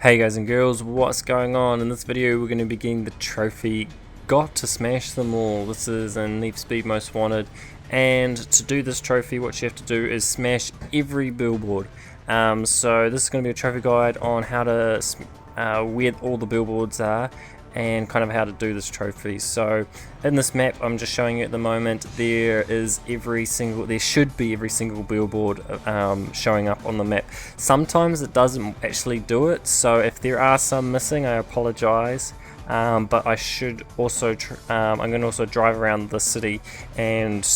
Hey guys and girls, what's going on? In this video we're going to be getting the trophy Got to Smash Them All. This is in Need for Speed Most Wanted, and to do this trophy what you have to do is smash every billboard. So this is going to be a trophy guide on how to where all the billboards are and kind of how to do this trophy. So in this map I'm just showing you at the moment, there should be every single billboard showing up on the map. Sometimes it doesn't actually do it, so if there are some missing I apologize, but I should also I'm going to also drive around the city and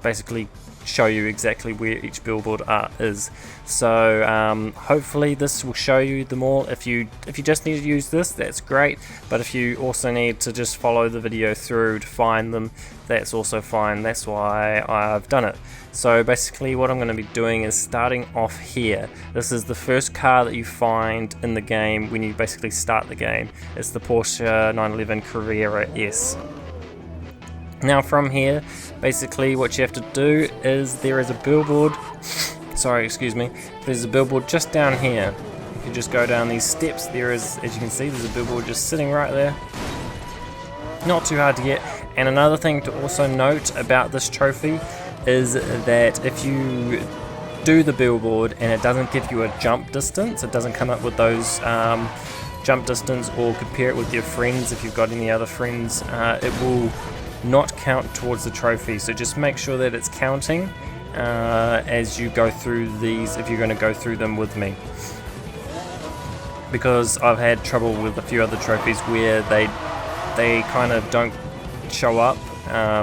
basically show you exactly where each billboard is. So hopefully this will show you them all. If you just need to use this, that's great, but if you also need to just follow the video through to find them, that's also fine. That's why I've done it. So basically what I'm going to be doing is starting off here. This is the first car that you find in the game when you basically start the game. It's the Porsche 911 Carrera S. Now from here, basically what you have to do is there is a billboard, there's a billboard just down here. If you just go down these steps, there is, as you can see, there's a billboard just sitting right there. Not too hard to get. And another thing to also note about this trophy is that if you do the billboard and it doesn't give you a jump distance, it doesn't come up with those jump distance, or compare it with your friends if you've got any other friends, it will not count towards the trophy. So just make sure that it's counting as you go through these, if you're going to go through them with me, because I've had trouble with a few other trophies where they kind of don't show up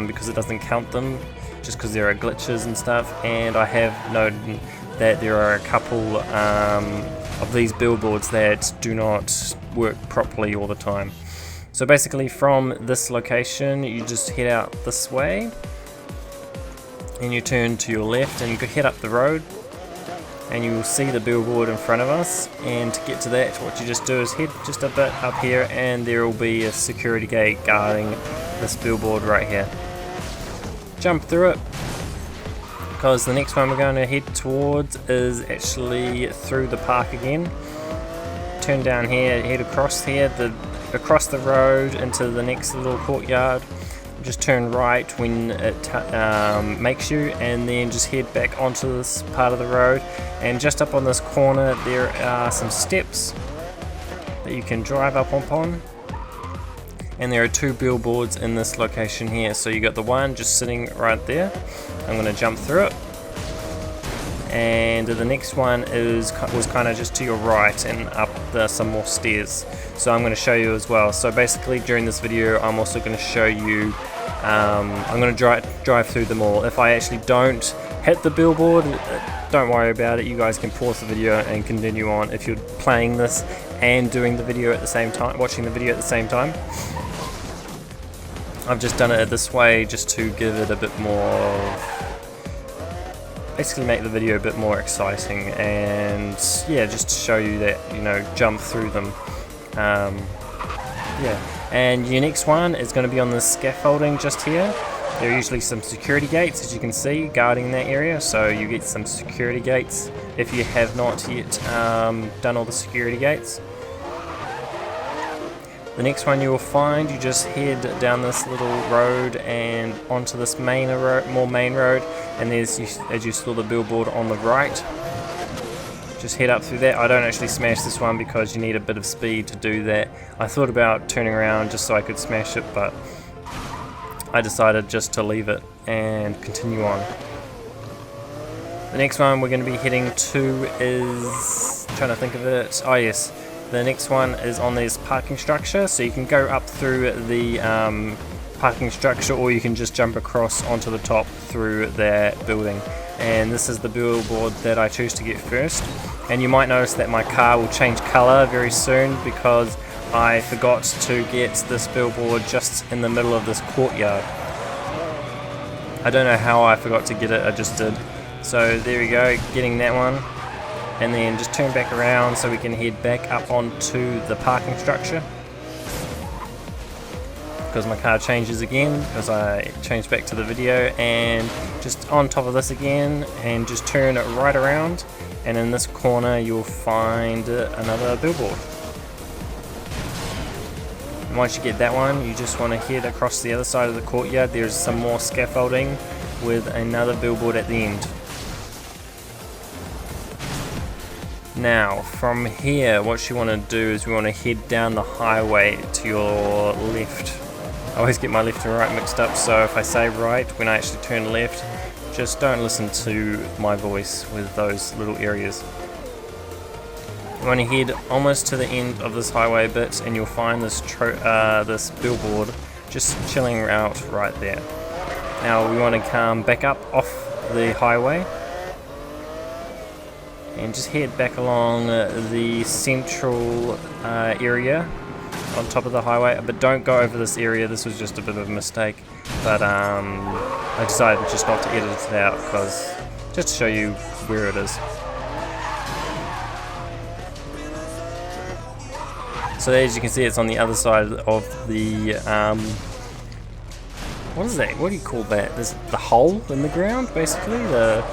because it doesn't count them, just because there are glitches and stuff. And I have noted that there are a couple of these billboards that do not work properly all the time. So basically from this location you just head out this way and you turn to your left and you head up the road and you will see the billboard in front of us. And to get to that, what you just do is head just a bit up here and there will be a security gate guarding this billboard right here. Jump through it, because the next one we're going to head towards is actually through the park again. Turn down here, head across here, across the road into the next little courtyard. Just turn right when it makes you, and then just head back onto this part of the road. And just up on this corner there are some steps that you can drive up upon, and there are two billboards in this location here. So you got the one just sitting right there. I'm going to jump through it, and the next one was kind of just to your right and up some more stairs. So I'm going to show you as well. So basically during this video I'm also going to show you, I'm going to drive through them all. If I actually don't hit the billboard, don't worry about it. You guys can pause the video and continue on if you're playing this and doing the video at the same time, watching the video at the same time. I've just done it this way just to give it a bit more, basically make the video a bit more exciting, and yeah, just to show you that, you know, jump through them. Yeah, and your next one is going to be on the scaffolding just here. There are usually some security gates, as you can see, guarding that area, so you get some security gates if you have not yet done all the security gates. The next one you will find, you just head down this little road and onto this more main road, and there's, as you saw, the billboard on the right. Just head up through that. I don't actually smash this one because you need a bit of speed to do that. I thought about turning around just so I could smash it, but I decided just to leave it and continue on. The next one we're going to be heading to is, trying to think of it, oh yes, the next one is on this parking structure. So you can go up through the parking structure, or you can just jump across onto the top through that building. And this is the billboard that I choose to get first. And you might notice that my car will change color very soon because I forgot to get this billboard just in the middle of this courtyard. I don't know how I forgot to get it, I just did. So there we go, getting that one. And then just turn back around so we can head back up onto the parking structure, because my car changes again because I changed back to the video. And just on top of this again, and just turn it right around, and in this corner you'll find another billboard. Once you get that one, you just want to head across the other side of the courtyard. There's some more scaffolding with another billboard at the end. Now, from here, what you want to do is we want to head down the highway to your left. I always get my left and right mixed up, so if I say right when I actually turn left, just don't listen to my voice with those little areas. You want to head almost to the end of this highway bit, and you'll find this this billboard just chilling out right there. Now we want to come back up off the highway and just head back along the central area on top of the highway, but don't go over this area. This was just a bit of a mistake, but I decided just not to edit it out, because just to show you where it is. So as you can see, it's on the other side of the what is that? What do you call that? There's the hole in the ground, basically the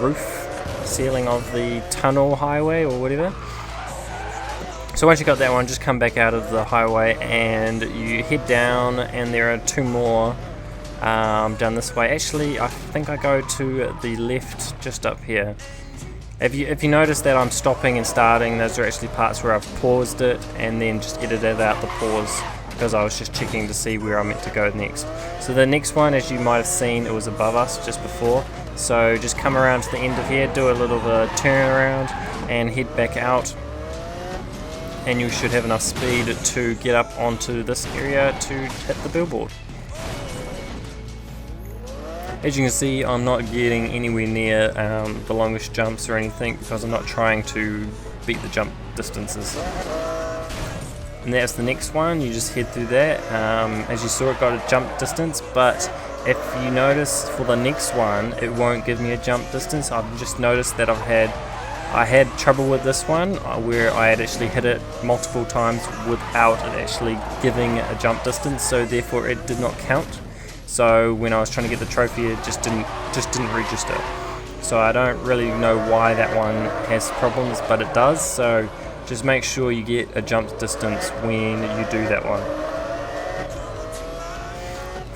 roof ceiling of the tunnel highway or whatever. So once you got that one, just come back out of the highway and you head down, and there are two more down this way. Actually, I think I go to the left just up here. If you notice that I'm stopping and starting, those are actually parts where I've paused it and then just edited out the pause, because I was just checking to see where I'm meant to go next. So the next one, as you might have seen, it was above us just before. So just come around to the end of here, do a little turn around and head back out, and you should have enough speed to get up onto this area to hit the billboard. As you can see, I'm not getting anywhere near the longest jumps or anything, because I'm not trying to beat the jump distances. And that's the next one. You just head through that. As you saw, it got a jump distance, but if you notice for the next one, it won't give me a jump distance. I've just noticed that I had trouble with this one where I had actually hit it multiple times without it actually giving a jump distance, so therefore it did not count. So when I was trying to get the trophy, it just didn't register. So I don't really know why that one has problems, but it does. So just make sure you get a jump distance when you do that one.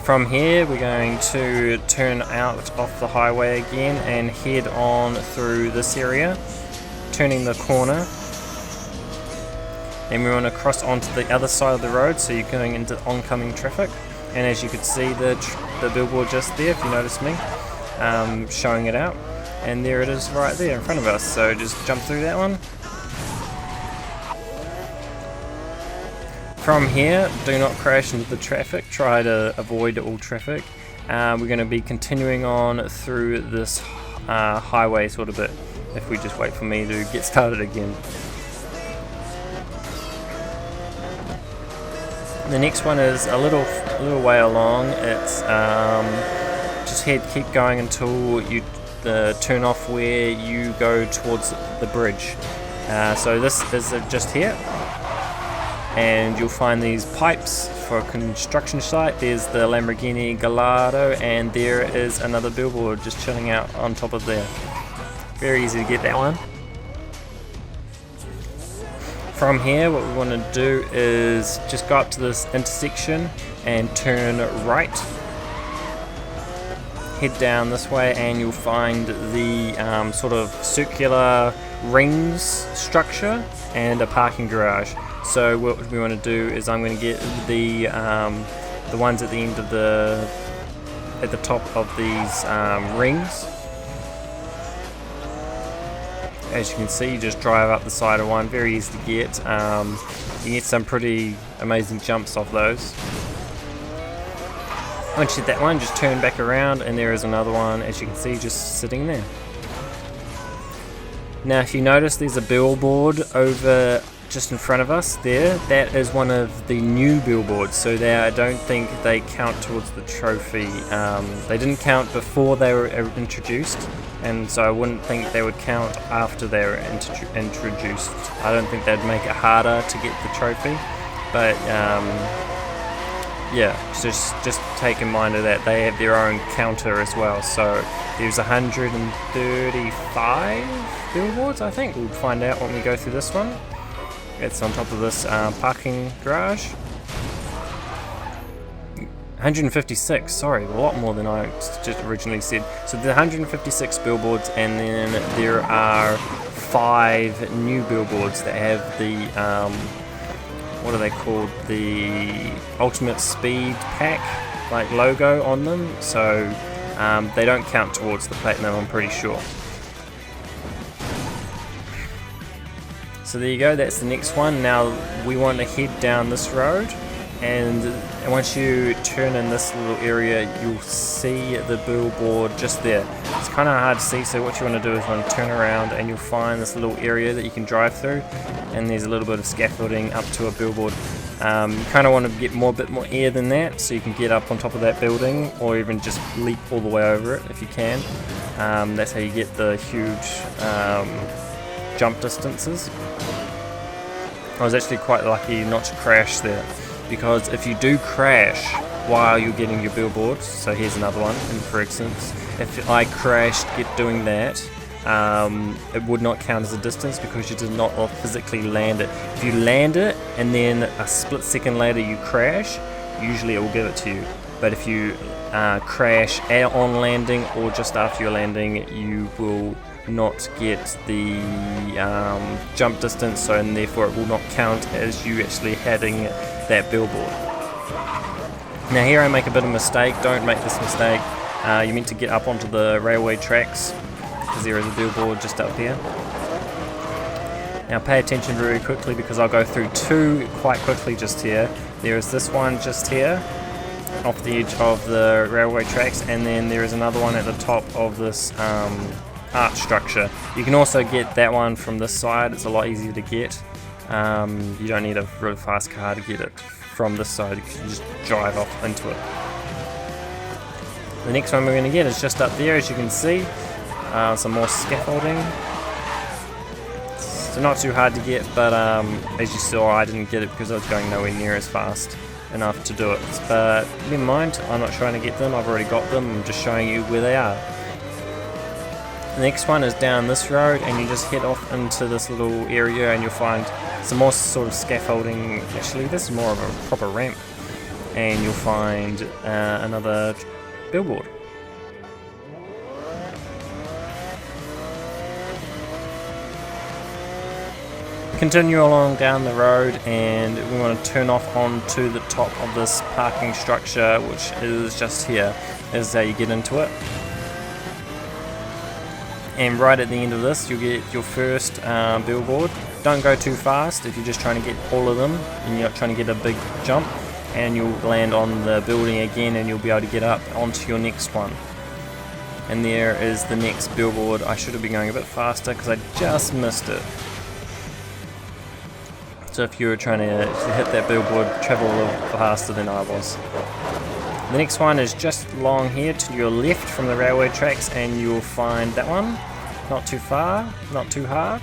From here, we're going to turn out off the highway again and head on through this area, turning the corner, and we want to cross onto the other side of the road, so you're going into oncoming traffic. And as you could see, the billboard just there, if you notice me, showing it out, and there it is right there in front of us. So just jump through that one. From here, do not crash into the traffic, try to avoid all traffic. We're going to be continuing on through this highway sort of bit, if we just wait for me to get started again. The next one is a little way along. It's just keep going until you turn off where you go towards the bridge. So this is just here, and you'll find these pipes for a construction site. There's the Lamborghini Gallardo, and there is another billboard just chilling out on top of there. Very easy to get that one. From here, what we want to do is just go up to this intersection and turn right. Head down this way and you'll find the sort of circular rings structure and a parking garage. So what we want to do is I'm going to get the ones at the end of at the top of these rings. As you can see, you just drive up the side of one, very easy to get. You get some pretty amazing jumps off those. Once you hit that one, just turn back around and there is another one, as you can see, just sitting there. Now if you notice, there's a billboard over just in front of us there. That is one of the new billboards, so I don't think they count towards the trophy. They didn't count before they were introduced, and so I wouldn't think they would count after they were introduced. I don't think they'd make it harder to get the trophy, but yeah, just take in mind of that. They have their own counter as well, so there's 135 billboards, I think. We'll find out when we go through this one. It's on top of this parking garage. 156, sorry, a lot more than I just originally said. So there are 156 billboards, and then there are 5 new billboards that have the, what are they called? The Ultimate Speed Pack, like, logo on them. So they don't count towards the platinum, I'm pretty sure. So there you go, that's the next one. Now we want to head down this road, and once you turn in this little area, you'll see the billboard just there. It's kind of hard to see, so what you want to do is want to turn around, and you'll find this little area that you can drive through, and there's a little bit of scaffolding up to a billboard. You kind of want to get a bit more air than that, so you can get up on top of that building, or even just leap all the way over it if you can. That's how you get the huge jump distances. I was actually quite lucky not to crash there, because if you do crash while you're getting your billboards, so here's another one, and for instance, if I crashed doing that, it would not count as a distance because you did not physically land it. If you land it and then a split second later you crash, usually it will give it to you. But if you crash on landing or just after your landing, you will not get the jump distance, so and therefore it will not count as you actually heading that billboard. Now here I make a bit of a mistake. Don't make this mistake. You're meant to get up onto the railway tracks, because there is a billboard just up here. Now pay attention very quickly, because I'll go through 2 quite quickly just here. There is this one just here off the edge of the railway tracks, and then there is another one at the top of this arch structure. You can also get that one from this side. It's a lot easier to get. You don't need a really fast car to get it from this side. You can just drive off into it. The next one we're going to get is just up there, as you can see. Some more scaffolding. So not too hard to get, but as you saw, I didn't get it because I was going nowhere near as fast enough to do it. But never mind, I'm not trying to get them. I've already got them. I'm just showing you where they are. The next one is down this road, and you just head off into this little area, and you'll find some more sort of scaffolding. Actually, this is more of a proper ramp, and you'll find another billboard. Continue along down the road, and we want to turn off onto the top of this parking structure, which is just here. This is how you get into it. And right at the end of this, you'll get your first billboard. Don't go too fast if you're just trying to get all of them and you're not trying to get a big jump, and you'll land on the building again, and you'll be able to get up onto your next one. And there is the next billboard. I should have been going a bit faster because I just missed it. So if you were trying to hit that billboard, travel a little faster than I was. The next one is just along here to your left from the railway tracks, and you'll find that one. Not too far, not too hard.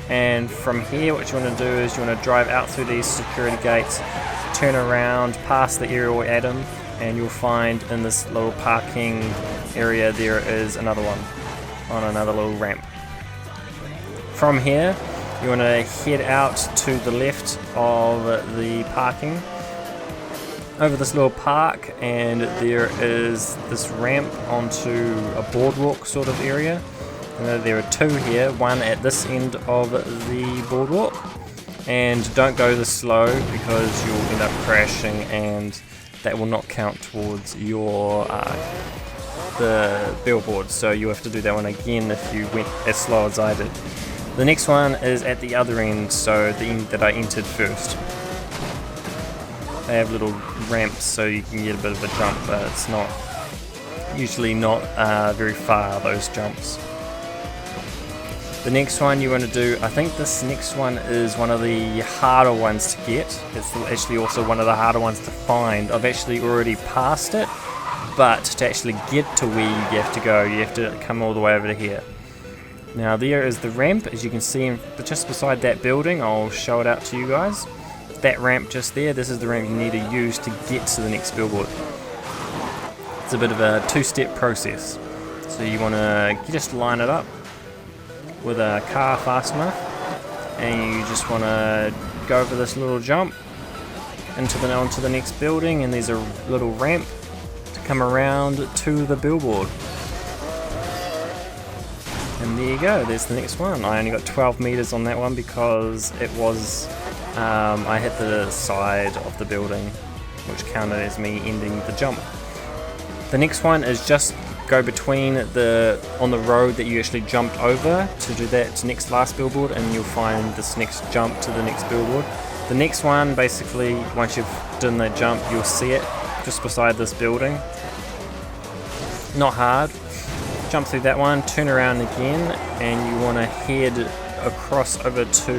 And from here, what you want to do is you want to drive out through these security gates, turn around past the aerial atom, and you'll find in this little parking area there is another one on another little ramp. From here, you want to head out to the left of the parking over this little park, and there is this ramp onto a boardwalk sort of area. And there are 2 here, one at this end of the boardwalk, and don't go this slow because you'll end up crashing, and that will not count towards your the billboard, so you have to do that one again if you went as slow as I did. The next one is at the other end, so the end that I entered first. They have little ramps so you can get a bit of a jump, but it's not usually not very far, those jumps. The next one you want to do, I think this next one is one of the harder ones to get. It's actually also one of the harder ones to find. I've actually already passed it, but to actually get to where you have to go, you have to come all the way over to here. Now there is the ramp, as you can see just beside that building. I'll show it out to you guys. That ramp just there, this is the ramp you need to use to get to the next billboard. It's a bit of a 2-step process. So you want to just line it up with a car fast enough, and you just want to go over this little jump onto the next building, and there's a little ramp come around to the billboard. And there you go, there's the next one. I only got 12 meters on that one because it was, I hit the side of the building, which counted as me ending the jump. The next one is just go between on the road that you actually jumped over to do that next last billboard, and you'll find this next jump to the next billboard. The next one, basically, once you've done that jump, you'll see it just beside this building. Not hard. Jump through that one, turn around again, and you want to head across over to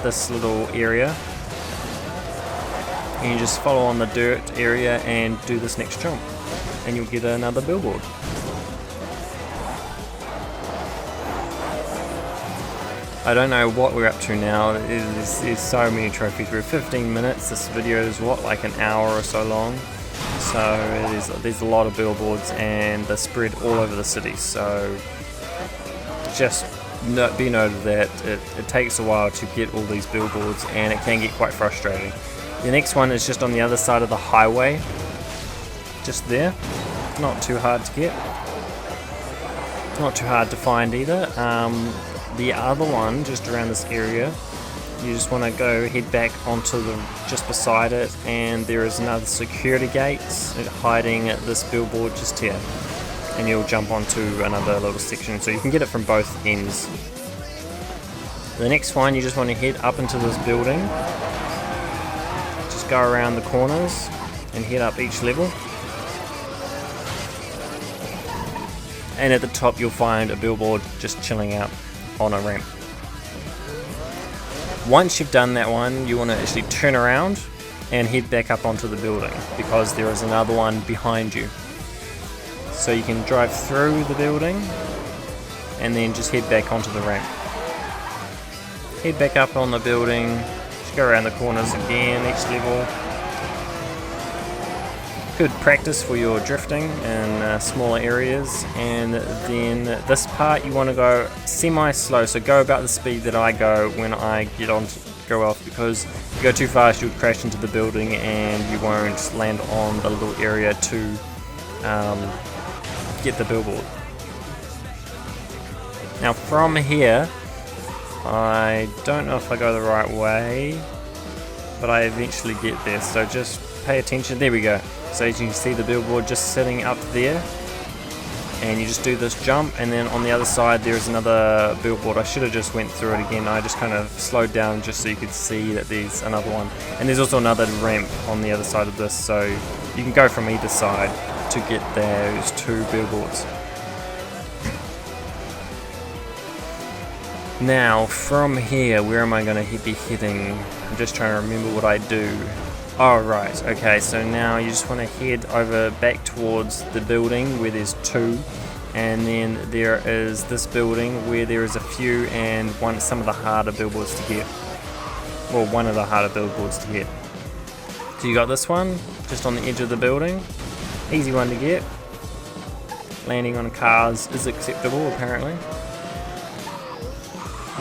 this little area. And you just follow on the dirt area and do this next jump, and you'll get another billboard. I don't know what we're up to now. There's so many trophies. We're 15 minutes. This video is like an hour or so long. So there's a lot of billboards, and they're spread all over the city. So just be noted that it takes a while to get all these billboards, and it can get quite frustrating. The next one is just on the other side of the highway, just there. Not too hard to get, not too hard to find either. The other one, just around this area, you just want to go head back onto just beside it, and there is another security gate hiding at this billboard just here, and you'll jump onto another little section, so you can get it from both ends. The next one, you just want to head up into this building, just go around the corners and head up each level, and at the top you'll find a billboard just chilling out on a ramp. Once you've done that one, you want to actually turn around and head back up onto the building, because there is another one behind you. So you can drive through the building and then just head back onto the ramp. Head back up on the building, just go around the corners again, each level. Good practice for your drifting in smaller areas. And then this part you want to go semi-slow, so go about the speed that I go when I go off, because if you go too fast you'll crash into the building and you won't land on the little area to get the billboard. Now from here, I don't know if I go the right way, but I eventually get there, so just pay attention. There we go. So as you can see, the billboard just sitting up there, and you just do this jump, and then on the other side there is another billboard. I should have just went through it again. I just kind of slowed down just so you could see that there's another one, and there's also another ramp on the other side of this, so you can go from either side to get those two billboards. Now from here, where am I going to be heading? I'm just trying to remember what I do. Oh right, okay, so now you just want to head over back towards the building where there's two, and then there is this building where there is a few, and some of the harder billboards to get. Well, one of the harder billboards to get. So you got this one, just on the edge of the building. Easy one to get. Landing on cars is acceptable apparently.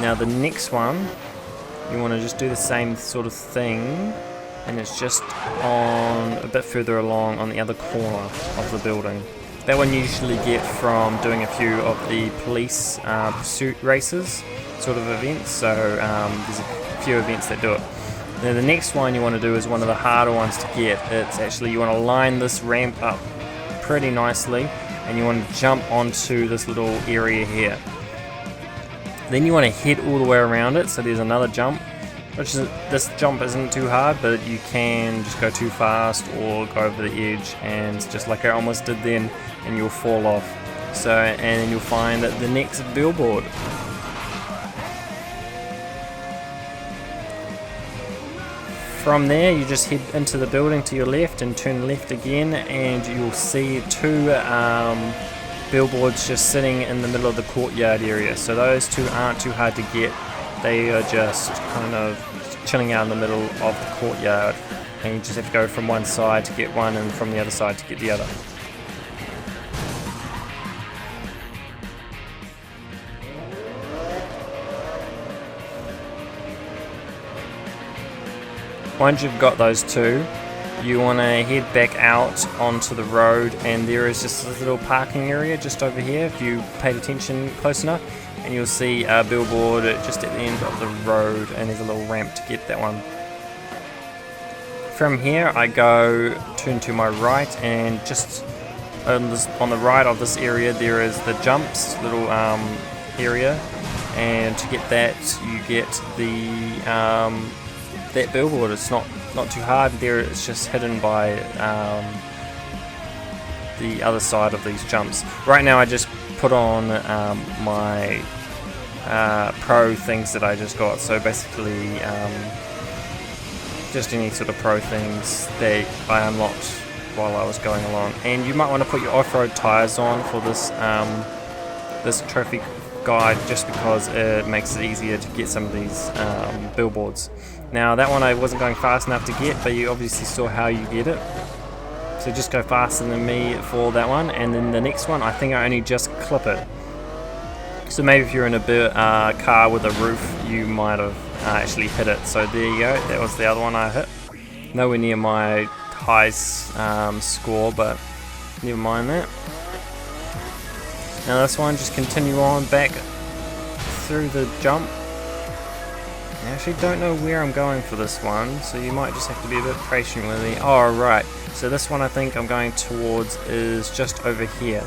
Now the next one, you want to just do the same sort of thing, and it's just on a bit further along on the other corner of the building. That one you usually get from doing a few of the police pursuit races sort of events, so there's a few events that do it. Now the next one you want to do is one of the harder ones to get. It's actually, you want to line this ramp up pretty nicely, and you want to jump onto this little area here. Then you want to head all the way around it, so there's another jump. This jump isn't too hard, but you can just go too fast or go over the edge, and just like I almost did then, and you'll fall off. So, and then you'll find that the next billboard. From there you just head into the building to your left and turn left again, and you'll see two billboards just sitting in the middle of the courtyard area. So those two aren't too hard to get. They are just kind of chilling out in the middle of the courtyard, and you just have to go from one side to get one and from the other side to get the other. Once you've got those two, you want to head back out onto the road, and there is just a little parking area just over here if you paid attention close enough, and you'll see a billboard just at the end of the road, and there's a little ramp to get that one. From here I turn to my right, and just on the right of this area there is the jumps little area, and to get that you get the that billboard. It's not too hard there, it's just hidden by the other side of these jumps. Right now I just put on my pro things that I just got, so basically just any sort of pro things that I unlocked while I was going along. And you might want to put your off-road tires on for this this trophy guide, just because it makes it easier to get some of these billboards. Now that one I wasn't going fast enough to get, but you obviously saw how you get it, so just go faster than me for that one. And then the next one I think I only just clip it, so maybe if you're in a car with a roof you might have actually hit it. So there you go, that was the other one I hit. Nowhere near my highest score, but never mind that. Now this one, just continue on back through the jump. I actually don't know where I'm going for this one, so you might just have to be a bit patient with me. Oh right, so this one I think I'm going towards is just over here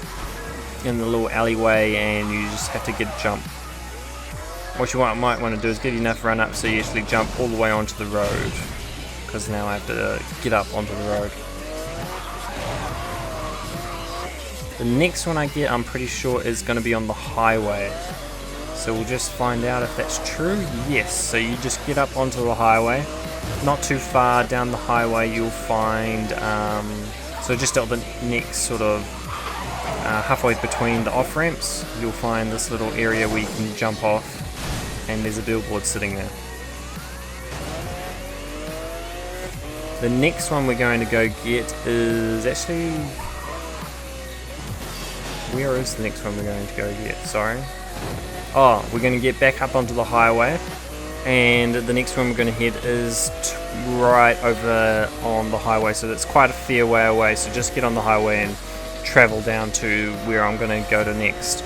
in the little alleyway, and you just have to get a jump. What you might want to do is get enough run up so you actually jump all the way onto the road, because now I have to get up onto the road. The next one I get, I'm pretty sure, is going to be on the highway. So we'll just find out if that's true. Yes, so you just get up onto the highway. Not too far down the highway you'll find, so just at the next sort of halfway between the off-ramps, you'll find this little area where you can jump off, and there's a billboard sitting there. The next one we're going to go get is actually... Where is the next one we're going to go get? Sorry. Oh, we're going to get back up onto the highway, and the next one we're going to head is right over on the highway, so that's quite a fair way away. So just get on the highway and travel down to where I'm going to go to next.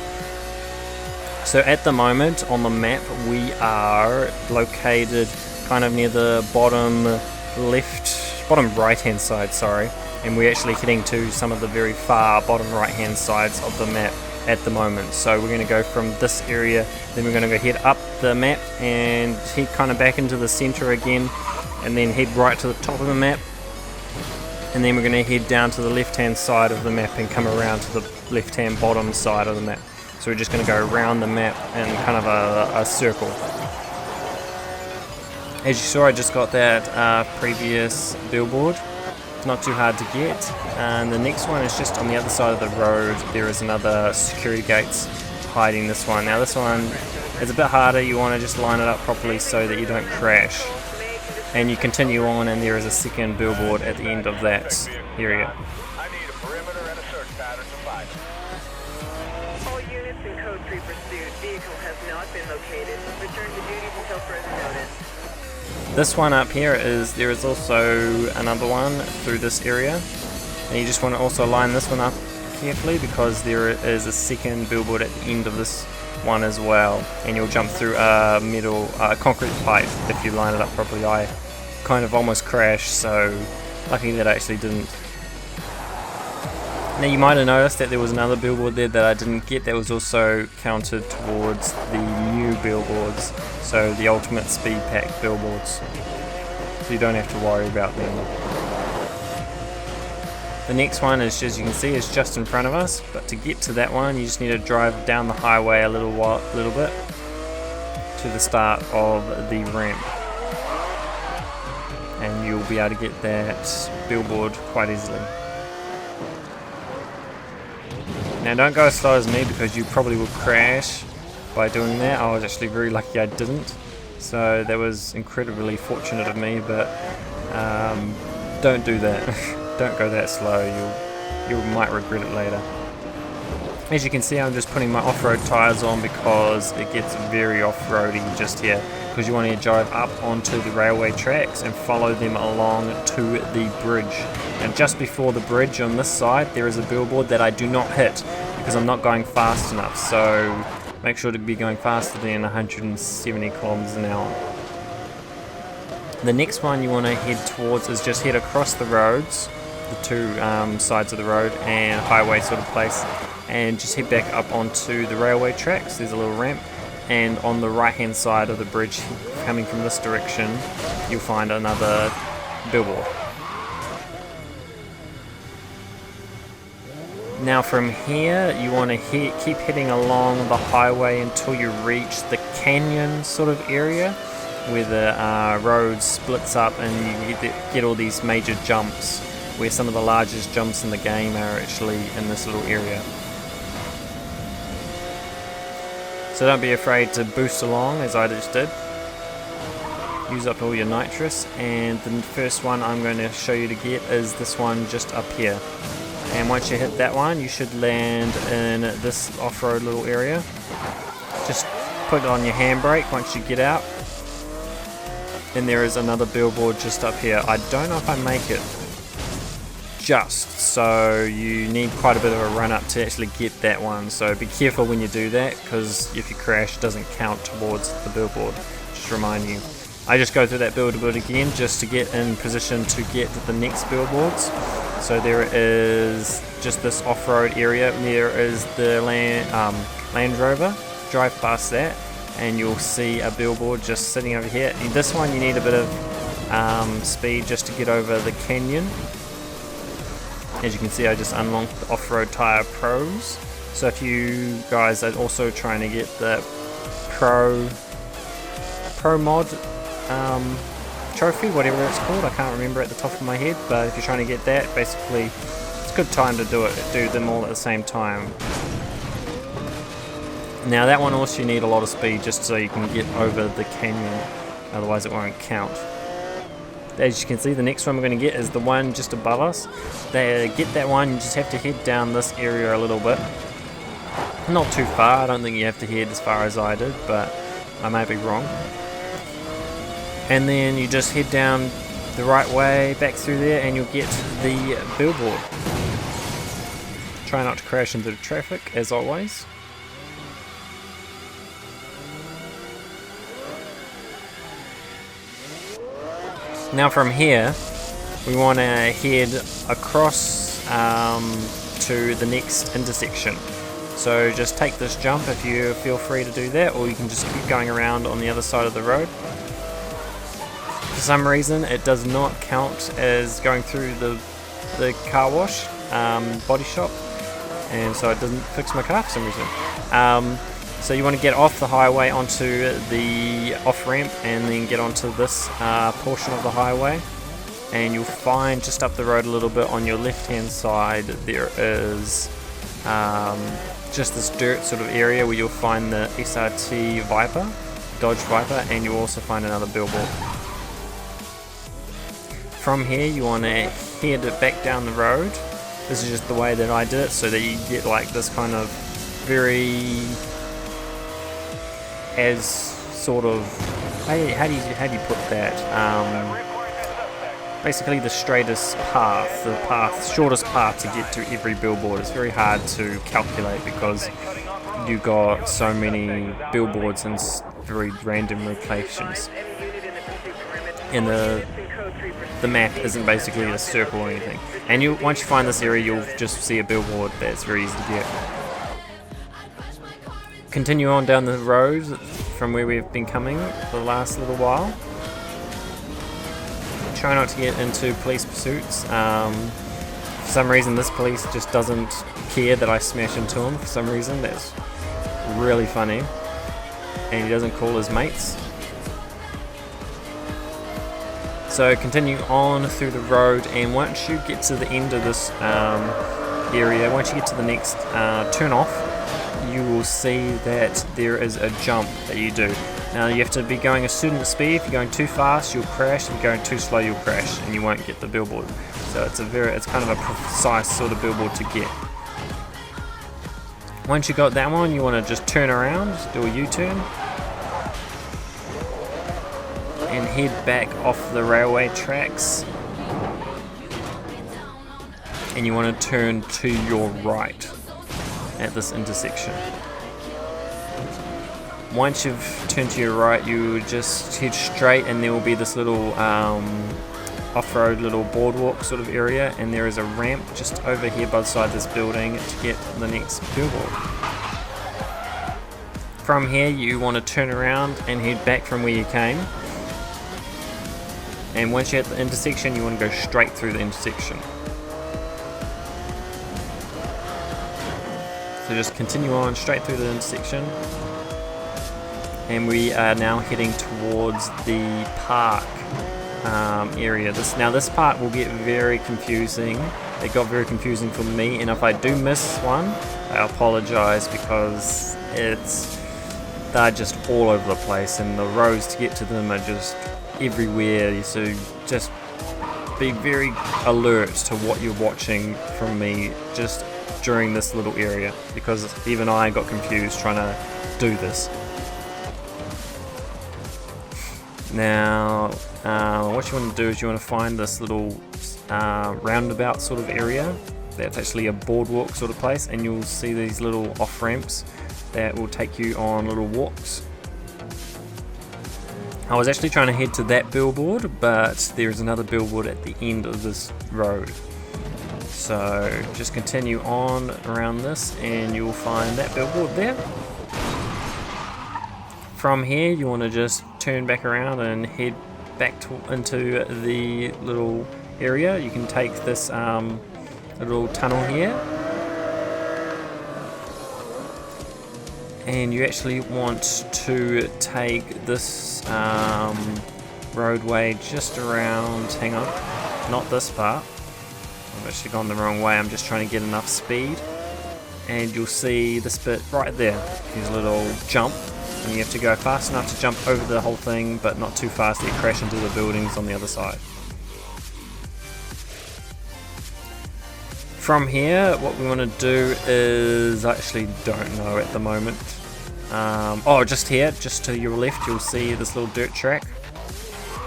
So at the moment on the map we are located kind of near the bottom right hand side, sorry, and we're actually heading to some of the very far bottom right hand sides of the map at the moment. So we're going to go from this area, then we're going to go head up the map and head kind of back into the center again, and then head right to the top of the map, and then we're going to head down to the left hand side of the map and come around to the left hand bottom side of the map. So we're just going to go around the map in kind of a circle. As you saw, I just got that previous billboard. Not too hard to get. And the next one is just on the other side of the road. There is another security gates hiding this one. Now this one is a bit harder. You want to just line it up properly so that you don't crash. And you continue on, and there is a second billboard at the end of that area. All units in code 3 pursuit. Vehicle has not been located. Return to duties until further notice. This one up here there is also another one through this area, and you just want to also line this one up carefully, because there is a second billboard at the end of this one as well, and you'll jump through a metal concrete pipe if you line it up properly. I kind of almost crashed, so lucky that I actually didn't. Now you might have noticed that there was another billboard there that I didn't get that was also counted towards the new billboards, so the ultimate speed pack billboards, so you don't have to worry about them. The next one is, as you can see, is just in front of us, but to get to that one you just need to drive down the highway a little bit to the start of the ramp, and you'll be able to get that billboard quite easily. Now don't go as slow as me, because you probably will crash by doing that. I was actually very lucky I didn't, so that was incredibly fortunate of me, but don't do that. Don't go that slow, you might regret it later. As you can see, I'm just putting my off-road tyres on because it gets very off-roady just here, because you want to drive up onto the railway tracks and follow them along to the bridge. And just before the bridge on this side, there is a billboard that I do not hit because I'm not going fast enough, so make sure to be going faster than 170 kilometers an hour. The next one you want to head towards is just head across the roads, the two sides of the road and highway sort of place, and just head back up onto the railway tracks. There's a little ramp, and on the right hand side of the bridge coming from this direction you'll find another billboard. Now from here you want to keep heading along the highway until you reach the canyon sort of area where the road splits up and you get all these major jumps, where some of the largest jumps in the game are actually in this little area. So don't be afraid to boost along as I just did. Use up all your nitrous, and the first one I'm going to show you to get is this one just up here. And once you hit that one you should land in this off-road little area. Just put on your handbrake once you get out. And there is another billboard just up here. I don't know if I make it just, so you need quite a bit of a run up to actually get that one, so be careful when you do that, because if you crash it doesn't count towards the billboard. Just remind you. I just go through that billboard again just to get in position to get the next billboards. So there is just this off-road area, there is the Land Rover. Drive past that and you'll see a billboard just sitting over here. In this one you need a bit of speed just to get over the canyon. As you can see, I just unlocked the Off-Road Tire Pros. So if you guys are also trying to get the Pro Mod trophy, whatever it's called, I can't remember at the top of my head, but if you're trying to get that, basically it's a good time to do them all at the same time. Now that one also you need a lot of speed just so you can get over the canyon, otherwise it won't count. As you can see, the next one we're going to get is the one just above us. To get that one you just have to head down this area a little bit. Not too far, I don't think you have to head as far as I did, but I may be wrong. And then you just head down the right way back through there and you'll get the billboard. Try not to crash into the traffic as always. Now from here we want to head across to the next intersection. So just take this jump if you feel free to do that, or you can just keep going around on the other side of the road. For some reason it does not count as going through the car wash body shop, and so it doesn't fix my car for some reason. So you want to get off the highway onto the off-ramp and then get onto this portion of the highway, and you'll find just up the road a little bit on your left-hand side there is just this dirt sort of area where you'll find the SRT Viper, Dodge Viper, and you'll also find another billboard. From here you want to head back down the road. This is just the way that I did it, so that you get like this kind of very as sort of, how do you put that? Basically the straightest path, shortest path to get to every billboard. It's very hard to calculate because you got so many billboards in very random locations, and the map isn't basically a circle or anything. And once you find this area, you'll just see a billboard that's very easy to get. Continue on down the road from where we've been coming for the last little while. Try not to get into police pursuits. For some reason this police just doesn't care that I smash into him for some reason. That's really funny. And he doesn't call his mates. So continue on through the road, and once you get to the end of this area, once you get to the next turn off, you will see that there is a jump that you do. Now you have to be going a certain speed. If you're going too fast you'll crash, if you're going too slow you'll crash and you won't get the billboard. So it's kind of a precise sort of billboard to get. Once you got that one, you want to just turn around, do a U-turn, and head back off the railway tracks, and you want to turn to your right at this intersection. Once you've turned to your right, you just head straight, and there will be this little off-road little boardwalk sort of area, and there is a ramp just over here by the side of this building to get the next billboard. From here you want to turn around and head back from where you came, and once you're at the intersection you want to go straight through the intersection. So just continue on straight through the intersection, and we are now heading towards the park area. This part will get very confusing. It got very confusing for me, and if I do miss one, I apologize, because they're just all over the place, and the roads to get to them are just everywhere. So just be very alert to what you're watching from me just during this little area, because even I got confused trying to do this. Now, what you want to do is you want to find this little roundabout sort of area. That's actually a boardwalk sort of place, and you'll see these little off ramps that will take you on little walks. I was actually trying to head to that billboard, but there's another billboard at the end of this road. So just continue on around this and you'll find that billboard there. From here you want to just turn back around and head back into the little area. You can take this little tunnel here, and you actually want to take this roadway just around, hang on, not this part, I've actually gone the wrong way, I'm just trying to get enough speed, and you'll see this bit right there. Here's a little jump, and you have to go fast enough to jump over the whole thing, but not too fast that you crash into the buildings on the other side. From here, what we want to do is, I actually don't know at the moment. Just here, just to your left, you'll see this little dirt track.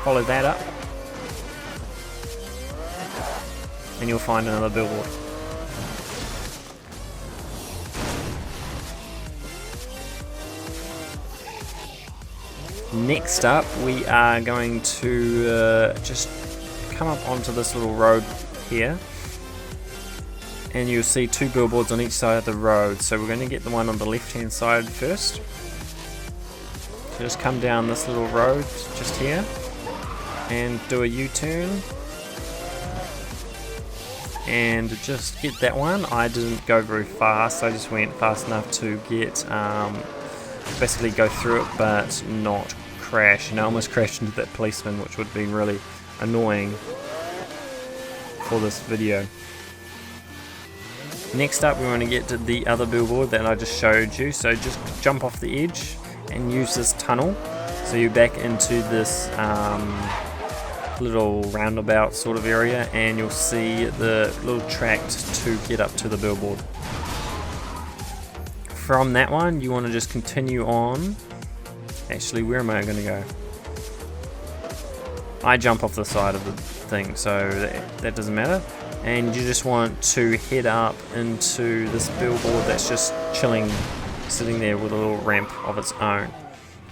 Follow that up, and you'll find another billboard. Next up, we are going to just come up onto this little road here, and you'll see two billboards on each side of the road. So we're going to get the one on the left hand side first. So just come down this little road just here and do a U-turn and just get that one. I didn't go very fast, I just went fast enough to get basically go through it but not crash, and I almost crashed into that policeman, which would have been really annoying for this video. Next up, we want to get to the other billboard that I just showed you, so just jump off the edge and use this tunnel, so you're back into this little roundabout sort of area, and you'll see the little tract to get up to the billboard. From that one, you want to just continue on. Actually, where am I going to go? I jump off the side of the thing, so that doesn't matter. And you just want to head up into this billboard that's just chilling, sitting there with a little ramp of its own.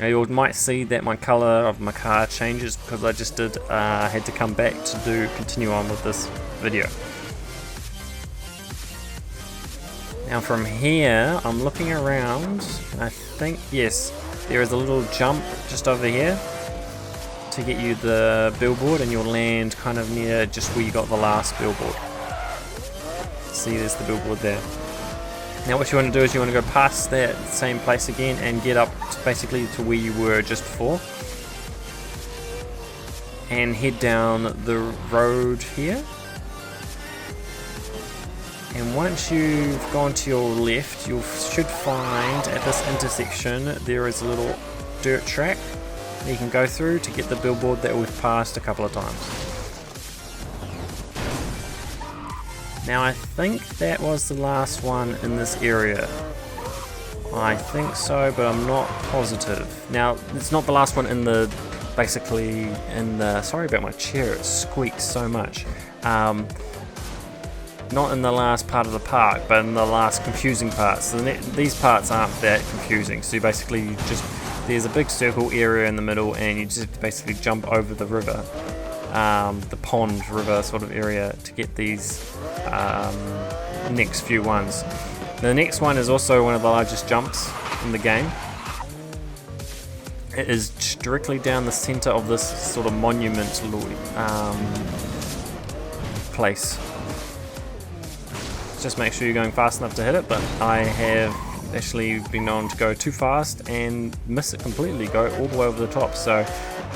Now you might see that my color of my car changes because I just had to come back to continue on with this video. Now from here, I'm looking around, and I think, yes, there is a little jump just over here to get you the billboard, and you'll land kind of near just where you got the last billboard. See, there's the billboard there. Now what you want to do is you want to go past that same place again and get up basically to where you were just before, and head down the road here. And once you've gone to your left, you should find at this intersection there is a little dirt track that you can go through to get the billboard that we've passed a couple of times. Now I think that was the last one in this area. I think so, but I'm not positive. Now, it's not the last one in the, basically, in the, sorry about my chair, it squeaks so much. Not in the last part of the park, but in the last confusing parts. So these parts aren't that confusing. So you basically just, there's a big circle area in the middle, and you just basically jump over the river, the pond river sort of area, to get these next few ones. The next one is also one of the largest jumps in the game. It is directly down the center of this sort of monument place. Just make sure you're going fast enough to hit it, but I have actually been known to go too fast and miss it completely, go all the way over the top. So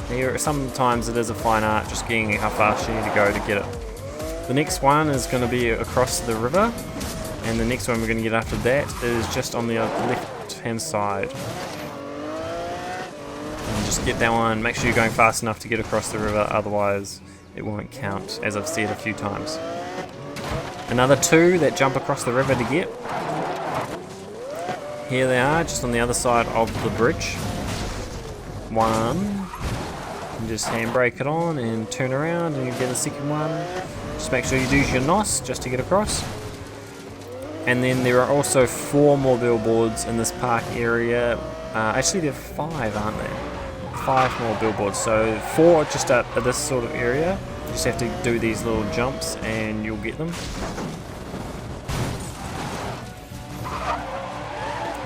here, sometimes it is a fine art just getting how fast you need to go to get it. The next one is going to be across the river, and the next one we're going to get after that is just on the left hand side. And just get that one, make sure you're going fast enough to get across the river, otherwise it won't count, as I've said a few times. Another two that jump across the river to get. Here they are, just on the other side of the bridge. One. And just handbrake it on and turn around and you get a second one. Just make sure you use your NOS just to get across. And then there are also 4 more billboards in this park area. Actually there are 5, aren't there? 5 more billboards. So 4 just at this sort of area. You just have to do these little jumps and you'll get them.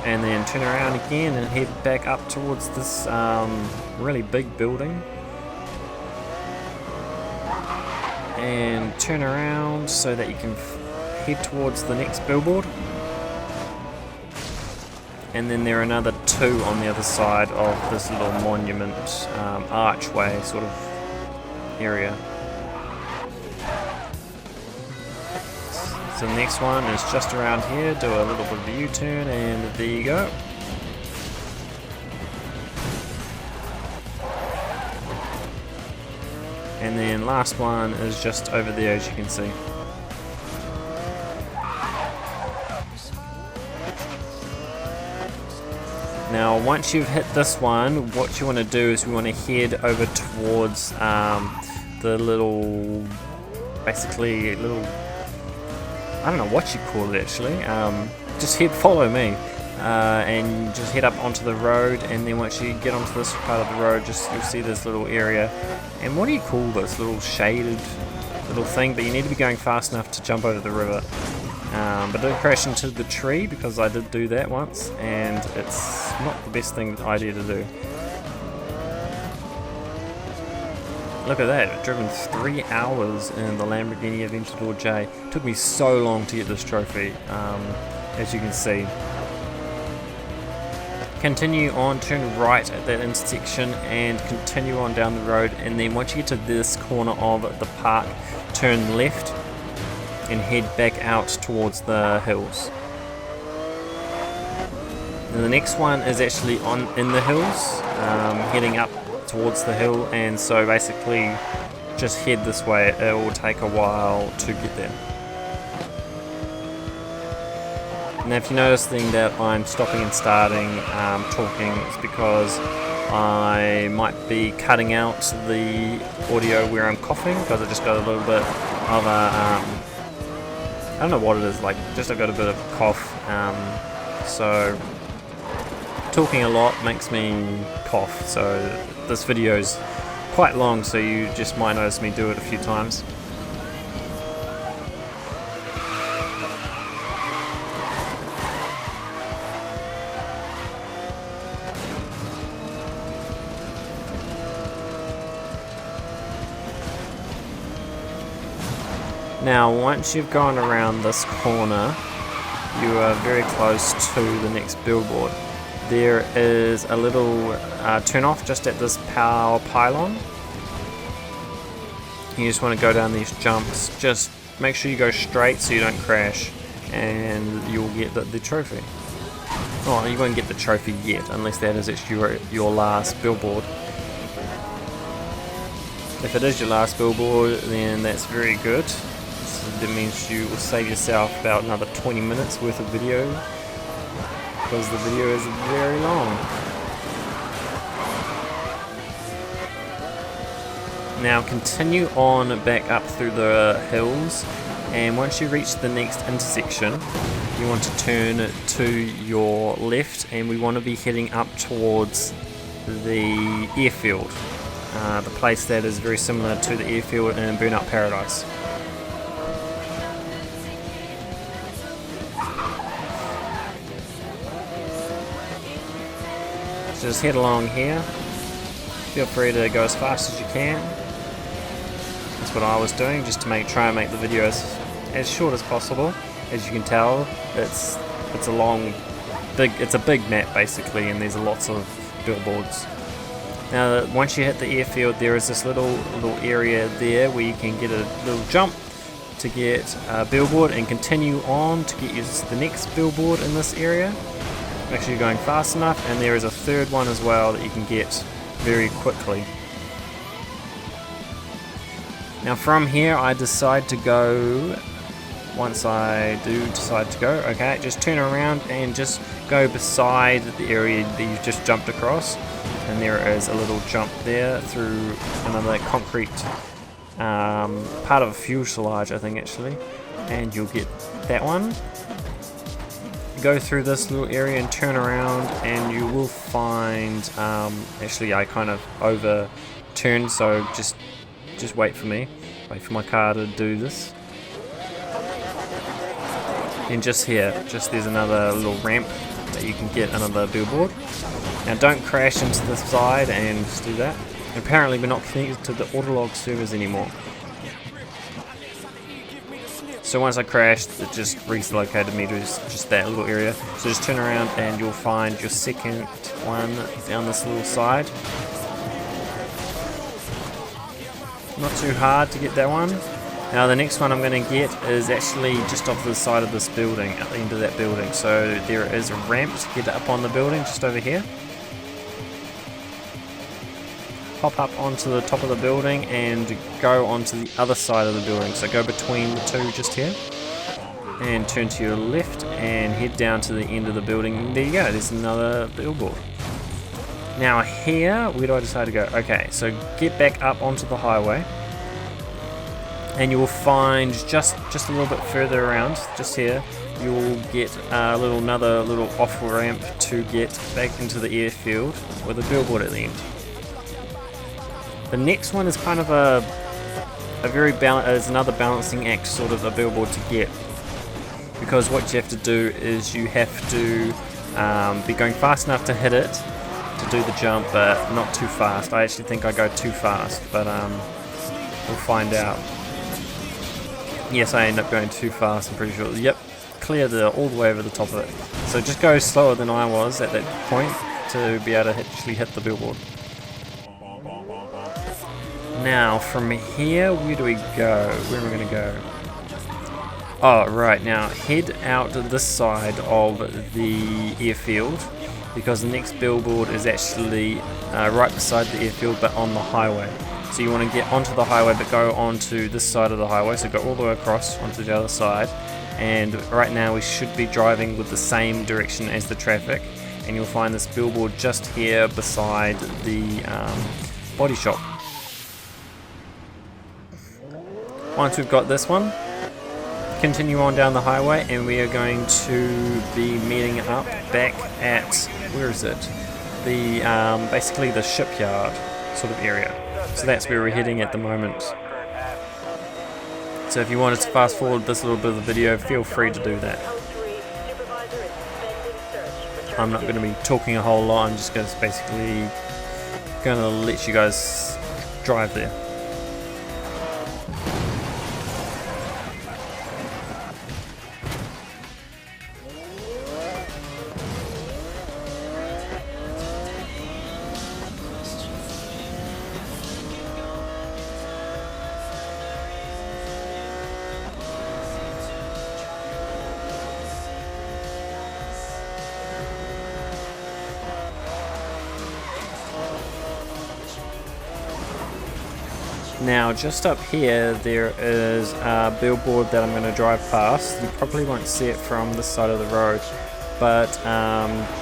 And then turn around again and head back up towards this really big building. And turn around so that you can head towards the next billboard. And then there are another 2 on the other side of this little monument archway sort of area. So the next one is just around here, do a little bit of a U-turn, and there you go. And then last one is just over there, as you can see. Now once you've hit this one, what you want to do is we want to head over towards the little, basically little, I don't know what you call it actually, just follow me, and just head up onto the road, and then once you get onto this part of the road, you'll see this little area, and what do you call this, little shaded little thing, but you need to be going fast enough to jump over the river. But don't crash into the tree, because I did do that once, and it's not the best idea to do. Look at that, I've driven 3 hours in the Lamborghini Aventador J. It took me so long to get this trophy, as you can see. Continue on, turn right at that intersection and continue on down the road, and then once you get to this corner of the park, turn left and head back out towards the hills. And the next one is actually in the hills, heading up towards the hill, and so basically just head this way. It will take a while to get there. Now if you're noticing that I'm stopping and starting talking, it's because I might be cutting out the audio where I'm coughing, because I just got a little bit of a I don't know what it is, like just I've got a bit of a cough, so talking a lot makes me cough, so this video's quite long, so you just might notice me do it a few times. Now once you've gone around this corner, you are very close to the next billboard. There is a little turn off just at this power pylon. You just want to go down these jumps. Just make sure you go straight so you don't crash, and you'll get the trophy. Oh, you won't get the trophy yet, unless that is actually your last billboard. If it is your last billboard, then that's very good. So that means you will save yourself about another 20 minutes worth of video. because the video is very long. Now continue on back up through the hills, and once you reach the next intersection you want to turn to your left, and we want to be heading up towards the airfield, the place that is very similar to the airfield in Burnout Paradise. So just head along here, feel free to go as fast as you can. That's what I was doing, just to try and make the video as short as possible. As you can tell, it's a big map basically, and there's lots of billboards. Now once you hit the airfield, there is this little area there where you can get a little jump to get a billboard, and continue on to get the next billboard in this area. Make sure you're going fast enough, and there is a third one as well that you can get very quickly. Now from here I decide to go, once I do decide to go, okay, just turn around and just go beside the area that you've just jumped across, and there is a little jump there through another concrete part of a fuselage I think actually, and you'll get that one. Go through this little area and turn around, and you will find, actually I kind of overturned, so just wait for my car to do this. And just here, there's another little ramp that you can get another billboard. Now don't crash into the side and just do that. Apparently we're not connected to the Autolog servers anymore. So once I crashed, it just relocated me to just that little area. So just turn around and you'll find your second one down this little side. Not too hard to get that one. Now the next one I'm going to get is actually just off the side of this building, at the end of that building. So there is a ramp to get up on the building just over here. Hop up onto the top of the building and go onto the other side of the building. So go between the two just here, and turn to your left and head down to the end of the building. There you go, there's another billboard. Now here, where do I decide to go? Okay, so get back up onto the highway, and you will find just a little bit further around, just here, you will get another little off ramp to get back into the airfield with a billboard at the end. The next one is kind of is another balancing act sort of a billboard to get, because what you have to do is you have to be going fast enough to hit it, to do the jump, but not too fast. I actually think I go too fast, but we'll find out. Yes, I end up going too fast, I'm pretty sure. Yep, clear all the way over the top of it. So just go slower than I was at that point to be able to actually hit the billboard. Now from here, where do we go? Where am I going to go? Oh, right, now head out to this side of the airfield, because the next billboard is actually right beside the airfield but on the highway. So you want to get onto the highway but go onto this side of the highway, so go all the way across onto the other side, and right now we should be driving with the same direction as the traffic, and you'll find this billboard just here beside the body shop. Once we've got this one, continue on down the highway, and we are going to be meeting up back at, where is it? The basically the shipyard sort of area. So that's where we're heading at the moment. So if you wanted to fast forward this little bit of the video, feel free to do that. I'm not going to be talking a whole lot, I'm just basically going to let you guys drive there. Now just up here there is a billboard that I'm going to drive past. You probably won't see it from this side of the road, but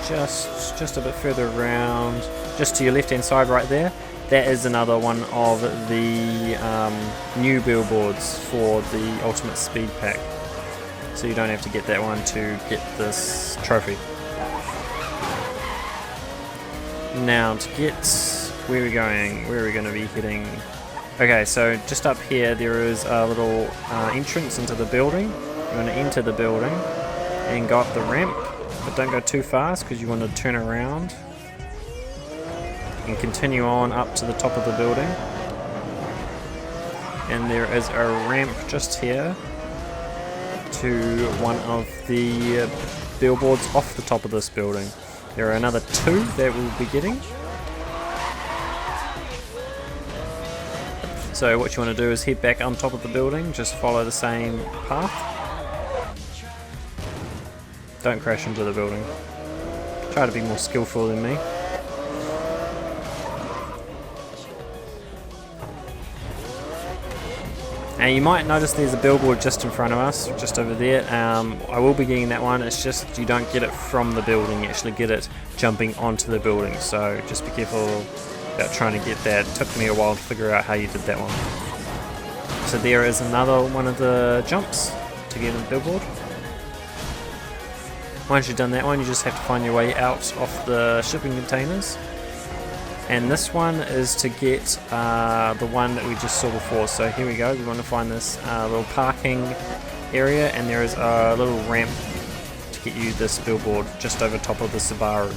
just a bit further around, just to your left hand side right there, that is another one of the new billboards for the Ultimate Speed Pack. So you don't have to get that one to get this trophy. Now to get where we're going, where are we going to be heading? Okay, so just up here there is a little entrance into the building. You're going to enter the building and go up the ramp, but don't go too fast because you want to turn around and continue on up to the top of the building. And there is a ramp just here to one of the billboards off the top of this building. There are another 2 that we'll be getting. So what you want to do is head back on top of the building, just follow the same path. Don't crash into the building. Try to be more skillful than me. And you might notice there's a billboard just in front of us, just over there. I will be getting that one. It's just you don't get it from the building, you actually get it jumping onto the building. So just be careful about trying to get that. It took me a while to figure out how you did that one. So there is another one of the jumps to get in the billboard. Once you've done that one, you just have to find your way out of the shipping containers. And this one is to get the one that we just saw before. So here we go, we want to find this little parking area, and there is a little ramp to get you this billboard just over top of the Subaru.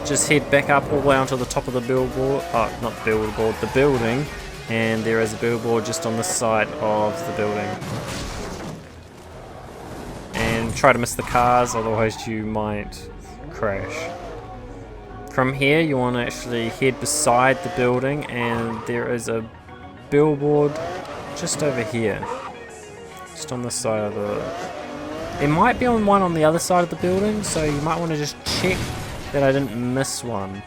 Just head back up all the way onto the top of the billboard, not the billboard, the building, and there is a billboard just on the side of the building. Try to miss the cars, otherwise you might crash. From here you want to actually head beside the building, and there is a billboard just over here, just on the side of the... It might be on one on the other side of the building, so you might want to just check that I didn't miss one,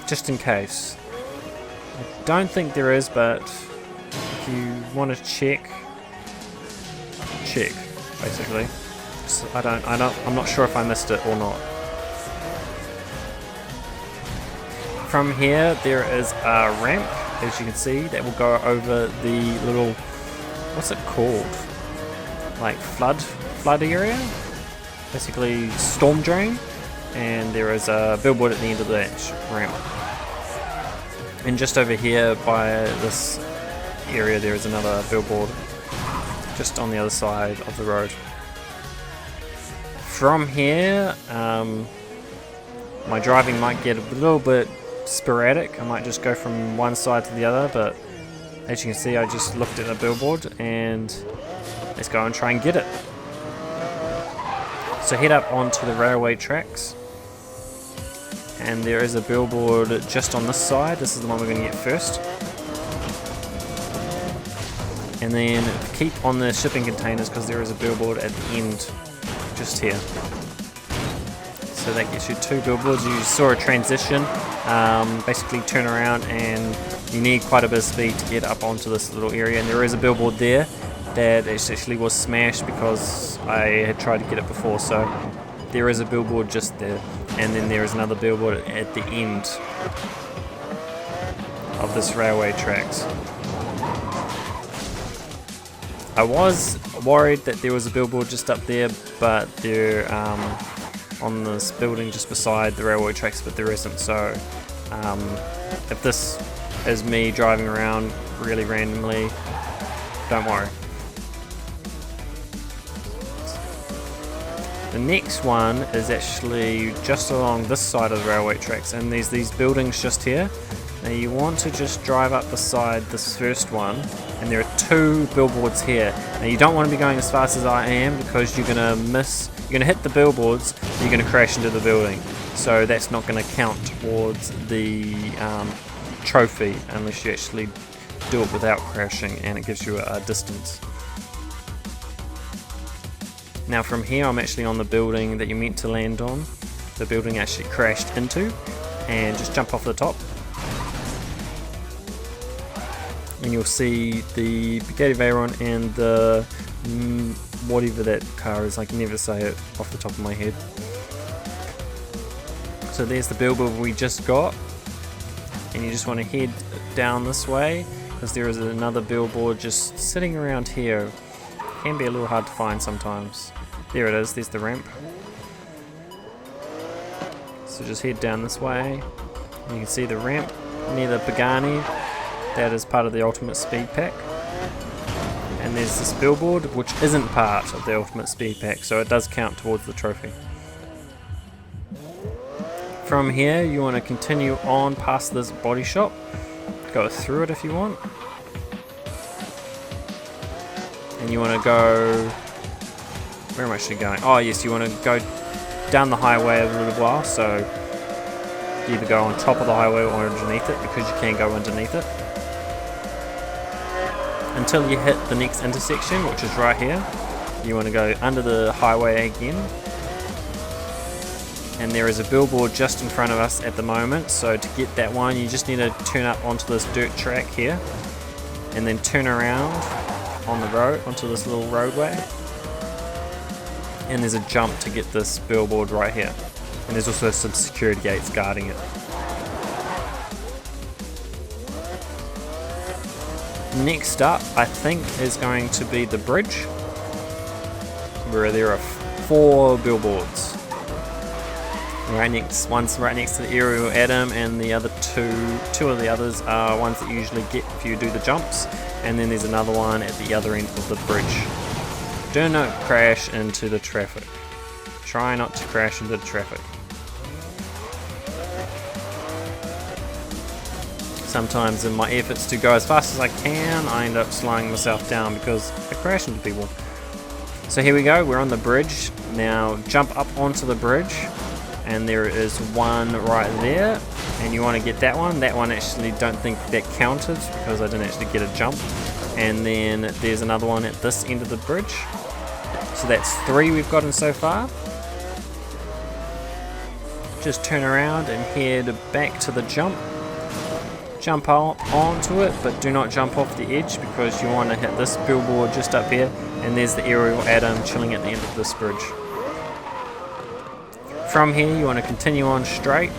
just in case. I don't think there is, but if you want to check, basically. So I'm not sure if I missed it or not. From here there is a ramp, as you can see, that will go over the little, what's it called? Like flood area? Basically storm drain. And there is a billboard at the end of that ramp. And just over here by this area there is another billboard, just on the other side of the road. From here, my driving might get a little bit sporadic. I might just go from one side to the other, but as you can see I just looked at a billboard, and let's go and try and get it. So head up onto the railway tracks, and there is a billboard just on this side. This is the one we're going to get first. And then keep on the shipping containers, because there is a billboard at the end just here. So that gets you 2 billboards. You saw a transition, basically turn around, and you need quite a bit of speed to get up onto this little area. And there is a billboard there that actually was smashed because I had tried to get it before. So there is a billboard just there, and then there is another billboard at the end of this railway tracks. I was worried that there was a billboard just up there, but they're on this building just beside the railway tracks, but there isn't. So if this is me driving around really randomly, don't worry. The next one is actually just along this side of the railway tracks, and there's these buildings just here. Now you want to just drive up beside this first one, and there are 2 billboards here. Now you don't want to be going as fast as I am, because you're going to hit the billboards, and you're going to crash into the building. So that's not going to count towards the trophy unless you actually do it without crashing, and it gives you a distance. Now from here I'm actually on the building that you're meant to land on. The building actually crashed into, and just jump off the top. and you'll see the Bugatti Veyron and the whatever that car is. I can never say it off the top of my head. So there's the billboard we just got, and you just want to head down this way because there is another billboard just sitting around here. Can be a little hard to find sometimes. There it is, there's the ramp. So just head down this way, and you can see the ramp near the Pagani. That is part of the Ultimate Speed Pack. And there's this billboard which isn't part of the Ultimate Speed Pack, so it does count towards the trophy. From here you want to continue on past this body shop, go through it if you want, and you want to go, where am I actually going? Oh yes, you want to go down the highway a little while, so you either go on top of the highway or underneath it, because you can go underneath it, until you hit the next intersection, which is right here. You want to go under the highway again, and there is a billboard just in front of us at the moment, so to get that one you just need to turn up onto this dirt track here and then turn around on the road onto this little roadway, and there's a jump to get this billboard right here, and there's also some security gates guarding it. Next up I think is going to be the bridge, where there are 4 billboards. One's right next to the aerial Adam, and the other two of the others are ones that you usually get if you do the jumps, and then there's another one at the other end of the bridge. Do not crash into the traffic. Try not to crash into the traffic. Sometimes in my efforts to go as fast as I can, I end up slowing myself down because I crash into people. So here we go, we're on the bridge. Now jump up onto the bridge, and there is one right there, and you want to get that one. That one actually don't think that counted because I didn't actually get a jump. And then there's another one at this end of the bridge. So that's 3 we've gotten so far. Just turn around and head back to the jump. Jump onto it, but do not jump off the edge because you want to hit this billboard just up here, and there's the aerial Adam chilling at the end of this bridge. From here you want to continue on straight,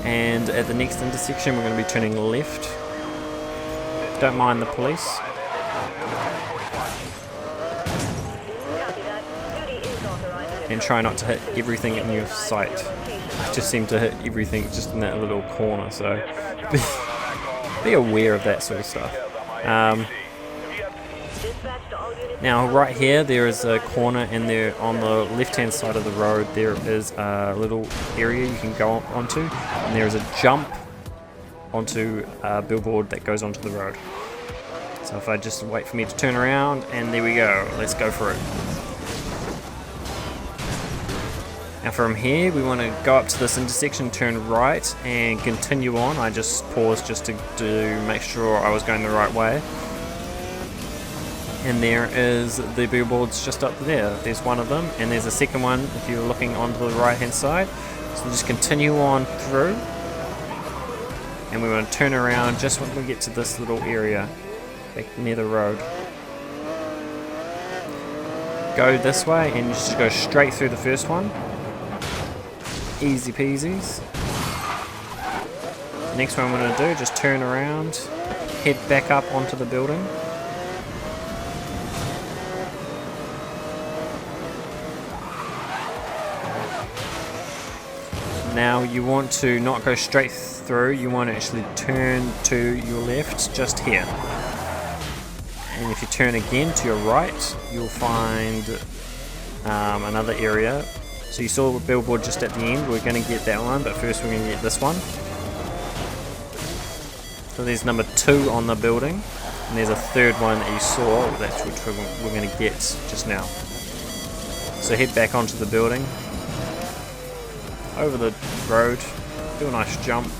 and at the next intersection we're going to be turning left. Don't mind the police. And try not to hit everything in your sight. I just seem to hit everything just in that little corner, so be aware of that sort of stuff. Now right here there is a corner, and there on the left hand side of the road there is a little area you can go onto, and there is a jump onto a billboard that goes onto the road. So if I just wait for me to turn around, and there we go, let's go for it. Now from here we want to go up to this intersection, turn right and continue on. I just paused just to make sure I was going the right way. And there is the billboards just up there. There's one of them, and there's a second one if you're looking onto the right hand side. So just continue on through, and we want to turn around just when we get to this little area back near the road. Go this way and you just go straight through the first one. Easy peasies. Next one I'm going to do, just turn around, head back up onto the building. Now you want to not go straight through, you want to actually turn to your left just here. And if you turn again to your right, you'll find another area. So you saw the billboard just at the end, we're going to get that one, but first we're going to get this one. So there's number 2 on the building, and there's a third one that you saw, that's which we're going to get just now. So head back onto the building, over the road, do a nice jump.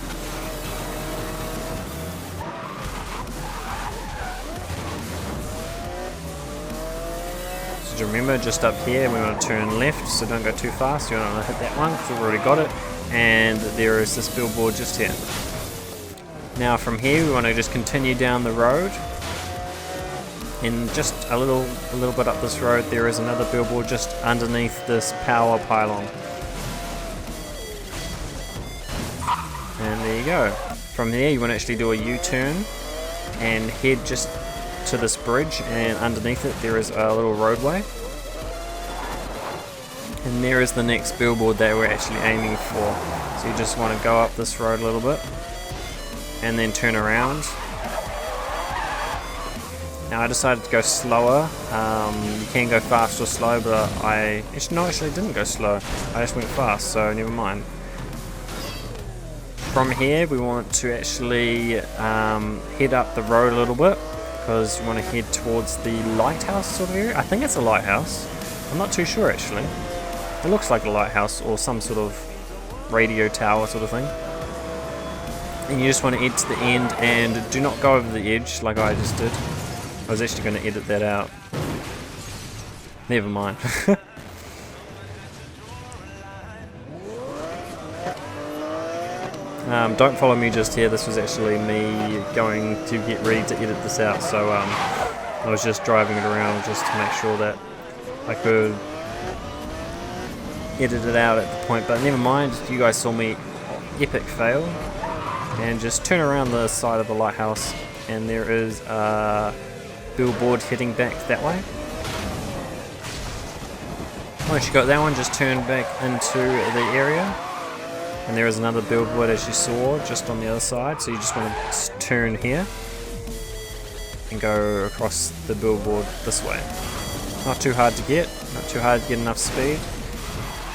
So remember, just up here we want to turn left, so don't go too fast. You don't want to hit that one because we've already got it. And there is this billboard just here. Now from here we want to just continue down the road, and just a little bit up this road there is another billboard just underneath this power pylon. And there you go. From there you want to actually do a U-turn and head just to this bridge, and underneath it there is a little roadway. And there is the next billboard that we're actually aiming for. So you just want to go up this road a little bit and then turn around. Now I decided to go slower. You can go fast or slow, but I actually didn't go slow. I just went fast, so never mind. From here we want to actually head up the road a little bit, because you want to head towards the lighthouse sort of area. I think it's a lighthouse. I'm not too sure actually. It looks like a lighthouse or some sort of radio tower sort of thing. And you just want to head to the end and do not go over the edge like I just did. I was actually going to edit that out. Never mind. Don't follow me just here. This was actually me going to get ready to edit this out. So I was just driving it around just to make sure that I could edit it out at the point. But never mind. You guys saw me epic fail. And just turn around the side of the lighthouse, and there is a billboard heading back that way. Once you got that one, just turn back into the area, and there is another billboard as you saw just on the other side. So you just want to turn here and go across the billboard this way. Not too hard to get, not too hard to get enough speed.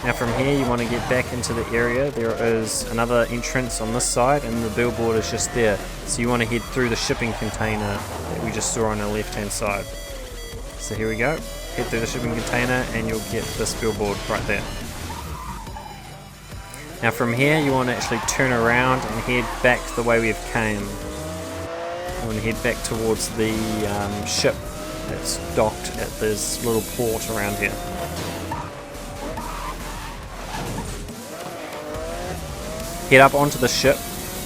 Now from here you want to get back into the area. There is another entrance on this side and the billboard is just there. So you want to head through the shipping container that we just saw on the left hand side. So here we go. Head through the shipping container and you'll get this billboard right there. Now from here you want to actually turn around and head back the way we've came. You want to head back towards the ship that's docked at this little port around here. Head up onto the ship,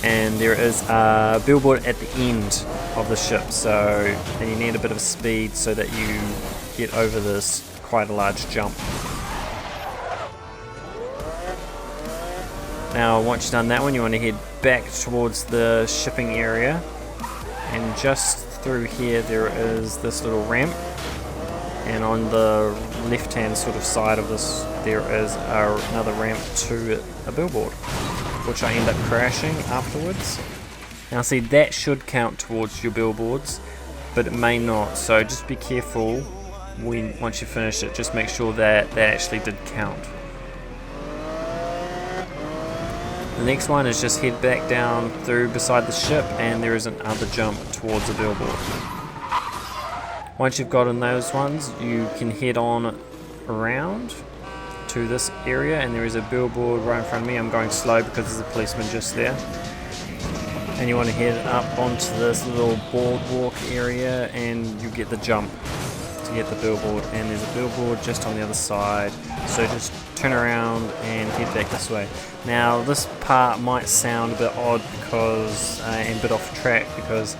and there is a billboard at the end of the ship, so and you need a bit of speed so that you get over this quite a large jump. Now once you've done that one, you want to head back towards the shipping area, and just through here there is this little ramp, and on the left hand sort of side of this there is another ramp to a billboard, which I end up crashing afterwards. Now see, that should count towards your billboards, but it may not, so just be careful once you finish it. Just make sure that that actually did count. The next one is just head back down through beside the ship, and there is another jump towards a billboard. Once you've gotten those ones, you can head on around to this area, and there is a billboard right in front of me. I'm going slow because there's a policeman just there. And you want to head up onto this little boardwalk area and you get the jump to get the billboard, and there's a billboard just on the other side, so just turn around and head back this way. Now this part might sound a bit odd because and a bit off track, because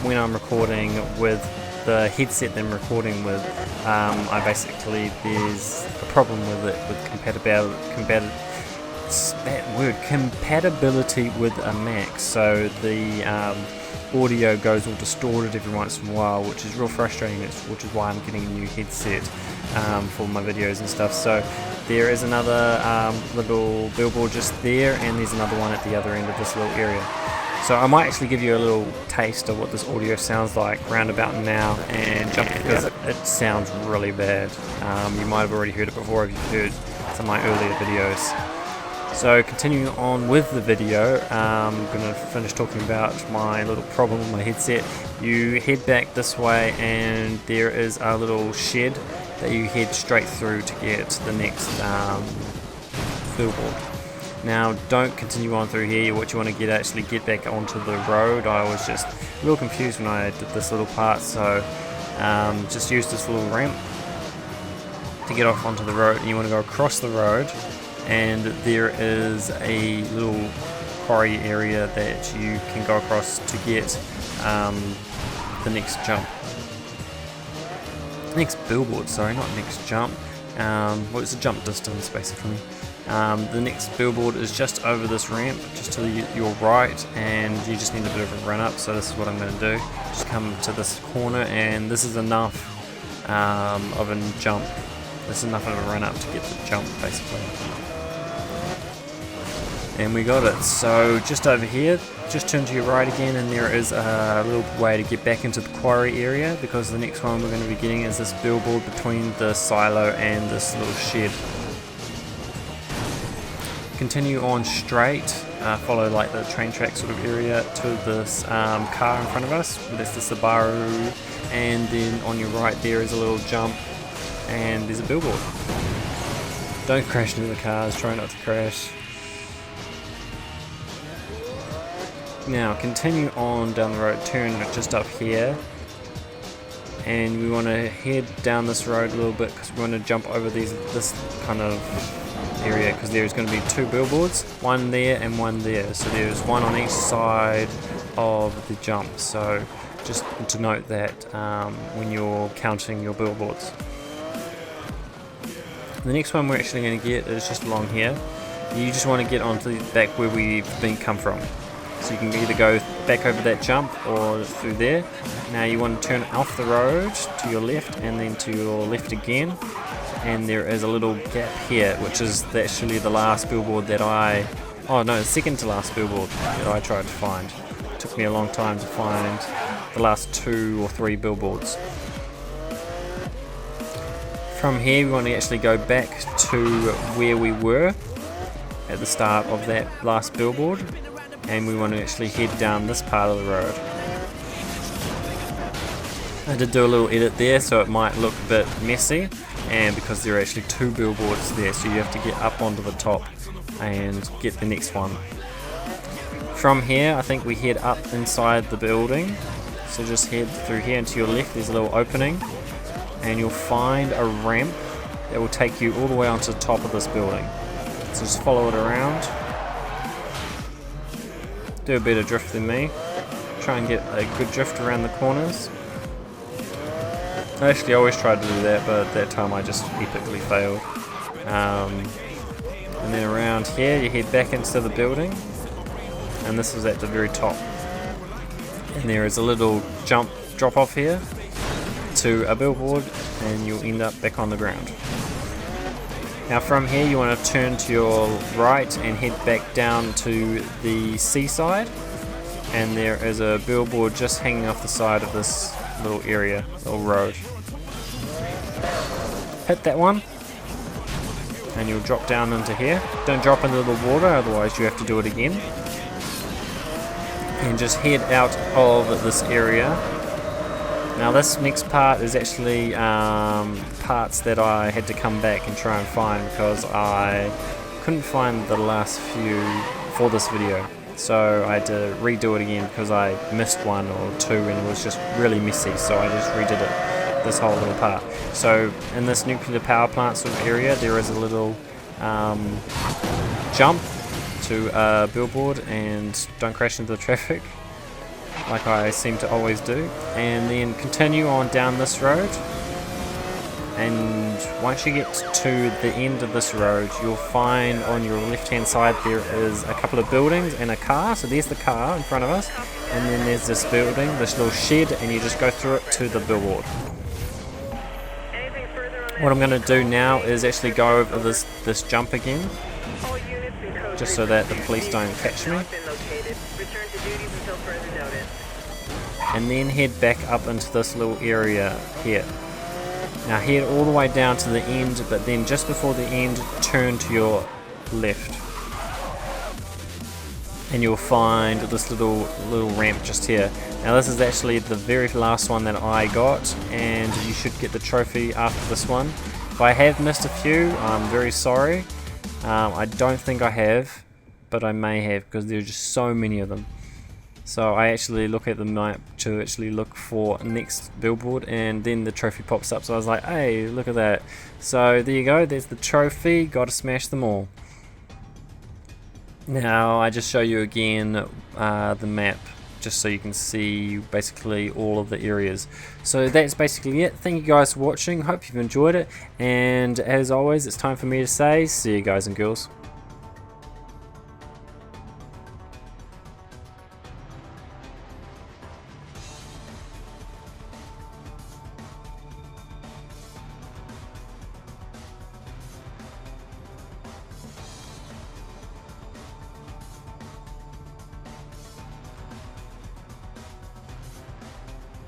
when I'm recording with the headset that I'm recording with, I basically, there's a problem with it, with compatibility with a Mac. So the audio goes all distorted every once in a while, which is real frustrating, which is why I'm getting a new headset for my videos and stuff. So there is another little billboard just there, and there's another one at the other end of this little area. So I might actually give you a little taste of what this audio sounds like roundabout now, and jump, because it sounds really bad. You might have already heard it before if you've heard some of my earlier videos. So continuing on with the video, I'm going to finish talking about my little problem with my headset. You head back this way and there is a little shed that you head straight through to get the next billboard. Now don't continue on through here. What you want to actually get back onto the road. I was just a little confused when I did this little part, so just use this little ramp to get off onto the road. And you want to go across the road, and there is a little quarry area that you can go across to get the next jump. Next billboard, sorry, not next jump. Well, it's a jump distance basically. The next billboard is just over this ramp, just to your right, and you just need a bit of a run up. So this is what I'm going to do. Just come to this corner, and this is enough of a jump. This is enough of a run up to get the jump basically. And we got it. So just over here, just turn to your right again, and there is a little way to get back into the quarry area, because the next one we're going to be getting is this billboard between the silo and this little shed. Continue on straight, follow like the train track sort of area to this car in front of us. That's the Subaru, and then on your right there is a little jump, and there's a billboard. Don't crash into the cars, try not to crash. Now continue on down the road, turn just up here, and we want to head down this road a little bit because we want to jump over this kind of area, because there's going to be two billboards, one there and one there, so there's one on each side of the jump. So just to note that when you're counting your billboards. The next one we're actually going to get is just along here. You just want to get onto the back where we've come from. So you can either go back over that jump or through there. Now you want to turn off the road to your left and then to your left again. And there is a little gap here, which is actually the last billboard that the second to last billboard that I tried to find. It took me a long time to find the last 2 or 3 billboards. From here we want to actually go back to where we were at the start of that last billboard, and we want to actually head down this part of the road. I did do a little edit there, so it might look a bit messy, and because there are actually 2 billboards there, so you have to get up onto the top and get the next one. From here I think we head up inside the building, so just head through here, and to your left there's a little opening, and you'll find a ramp that will take you all the way onto the top of this building. So just follow it around, do a better drift than me, try and get a good drift around the corners. Actually, I always tried to do that, but that time I just epically failed. And then around here you head back into the building, and this is at the very top. And there is a little drop off here to a billboard, and you'll end up back on the ground. Now from here you want to turn to your right and head back down to the seaside, and there is a billboard just hanging off the side of this little area, little road. Hit that one and you'll drop down into here. Don't drop into the water, otherwise you have to do it again. And just head out of this area. Now this next part is actually parts that I had to come back and try and find, because I couldn't find the last few for this video. So I had to redo it again because I missed 1 or 2 and it was just really messy, so I just redid it, this whole little part. So in this nuclear power plant sort of area there is a little jump to a billboard, and don't crash into the traffic like I seem to always do. And then continue on down this road, and once you get to the end of this road you'll find on your left hand side there is a couple of buildings and a car. So there's the car in front of us, and then there's this building, this little shed, and you just go through it to the billboard. What I'm going to do now is actually go over this jump again, just so that the police don't catch me, and then head back up into this little area here. Now head all the way down to the end, but then just before the end turn to your left, and you'll find this little ramp just here. Now this is actually the very last one that I got, and you should get the trophy after this one. If I have missed a few, I'm very sorry. I don't think I have, but I may have, because there's just so many of them. So I actually look at the map to actually look for next billboard, and then the trophy pops up, so I was like, hey, look at that. So there you go, there's the trophy, gotta smash them all. Now I just show you again the map, just so you can see basically all of the areas. So that's basically it. Thank you guys for watching, hope you've enjoyed it, and as always it's time for me to say see you guys and girls.